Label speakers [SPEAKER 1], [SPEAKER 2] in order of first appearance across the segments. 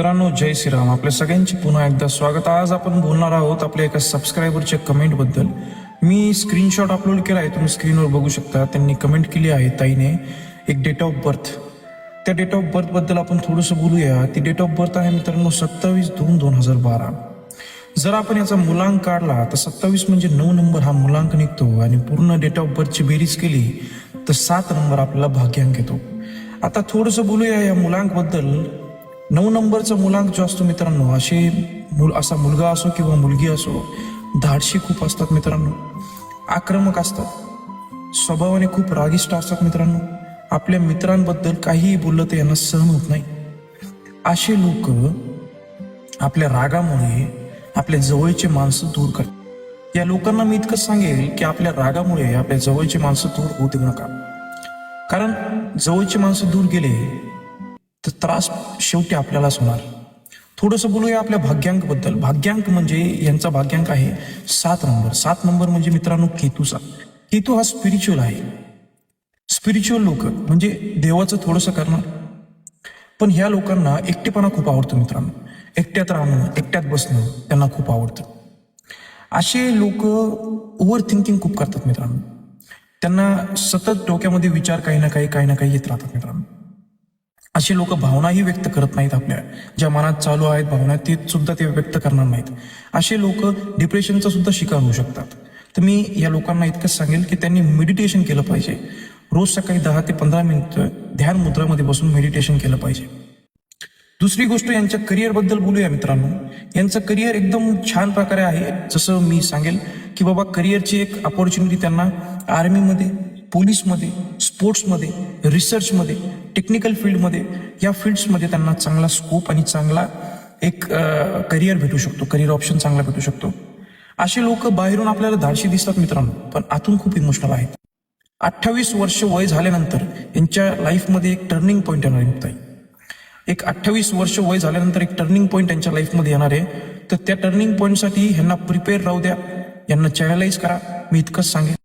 [SPEAKER 1] मित्रांनो, जय श्रीराम. आपल्या सगळ्यांचे पुन्हा एकदा स्वागत. आज आपण बोलणार आहोत आपल्या एका सबस्क्रायबरच्या कमेंट बद्दल. मी स्क्रीनशॉट अपलोड केला आहे, तुम्ही स्क्रीनवर बघू शकता. त्यांनी कमेंट केली आहे ताईने एक डेट ऑफ बर्थ. त्या डेट ऑफ बर्थ बद्दल आपण थोडंसं बोलूया. ती डेट ऑफ बर्थ आहे मित्रांनो 27/2/2012. जर आपण याचा मुलांक काढला तर 27 म्हणजे 9 नंबर हा मुलांक निघतो आणि पूर्ण डेट ऑफ बर्थची बेरीज केली तर 7 नंबर आपल्याला भाग्यांक येतो. आता थोडंसं बोलूया या मुलांक बद्दल. 9 नंबरचा मुलांक जो असतो मित्रांनो, असा मुलगा असो किंवा मुलगी असो, धाडशी खूप असतात मित्रांनो, आक्रमक असतात, स्वभावाने खूप रागिष्ट असतात मित्रांनो. आपल्या मित्रांबद्दल काहीही बोललं तर यांना सहन होत नाही. असे लोक आपल्या रागामुळे आपल्या जवळचे माणसं दूर करतात. या लोकांना मी इतकंच सांगेल की आपल्या रागामुळे आपल्या जवळचे माणसं दूर होऊ देऊ नका. कारण जवळचे माणसं दूर गेले तर त्रास शेवटी आपल्यालाच होणार. थोडंसं बोलूया आपल्या भाग्यांक बद्दल. भाग्यांक म्हणजे यांचा भाग्यांक आहे 7 नंबर. 7 नंबर म्हणजे मित्रांनो केतूचा. केतू हा स्पिरिच्युअल आहे. स्पिरिच्युअल लोक म्हणजे देवाचं थोडंसं करणार. पण ह्या लोकांना एकटेपणा खूप आवडतो मित्रांनो. एकट्यात राहणं, एकट्यात बसणं त्यांना खूप आवडतं. असे लोक ओव्हर थिंकिंग खूप करतात मित्रांनो. त्यांना सतत डोक्यामध्ये विचार काही ना काही येत राहतात मित्रांनो. असे लोक भावनाही व्यक्त करत नाहीत. आपल्या ज्या मनात चालू आहेत भावना ते सुद्धा ते व्यक्त करणार नाहीत. असे लोक डिप्रेशनचा सुद्धा शिकार होऊ शकतात. तर मी या लोकांना इतकंच सांगेल की त्यांनी मेडिटेशन केलं पाहिजे. रोज सकाळी 10 ते 15 मिनिटं ध्यान मुद्रामध्ये बसून मेडिटेशन केलं पाहिजे. दुसरी गोष्ट, यांच्या करिअर बद्दल बोलूया मित्रांनो. यांचं करिअर एकदम छान प्रकारे आहे. जसं मी सांगेल की बाबा करिअरची एक अपॉर्च्युनिटी त्यांना आर्मीमध्ये, पोलीसमध्ये, स्पोर्ट्समध्ये, रिसर्चमध्ये, टेक्निकल फील्डमध्ये, या फील्ड्समध्ये त्यांना चांगला स्कोप आणि चांगला एक करिअर भेटू शकतो. करिअर ऑप्शन चांगला भेटू शकतो. असे लोक बाहेरून आपल्याला धाडशी दिसतात मित्रांनो, पण आतून खूप इमोशनल आहेत. 28 वर्ष वय झाल्यानंतर यांच्या लाईफमध्ये एक टर्निंग पॉईंट येणार आहे. एक 28 वर्ष वय झाल्यानंतर एक टर्निंग पॉईंट यांच्या लाईफमध्ये येणार आहे. तर त्या टर्निंग पॉईंटसाठी ह्यांना प्रिपेअर राहू द्या, यांना चॅनलाइज करा. मी इतकंच सांगेन.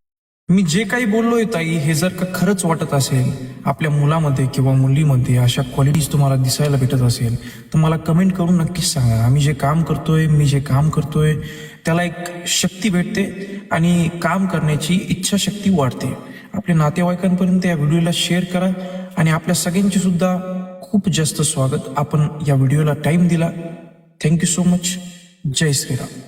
[SPEAKER 1] मी जे काही बोललोय ताई, हे जर का खरंच वाटत असेल आपल्या मुलामध्ये किंवा मुलीमध्ये अशा क्वालिटीज तुम्हाला दिसायला भेटत असेल तर मला कमेंट करून नक्कीच सांगा. मी जे काम करतोय त्याला एक शक्ती भेटते आणि काम करण्याची इच्छाशक्ती वाढते. आपल्या नातेवाईकांपर्यंत या व्हिडिओला शेअर करा आणि आपल्या सगळ्यांची सुद्धा खूप जास्त स्वागत. आपण या व्हिडिओला टाइम दिला. Thank you so much. जय श्रीराम.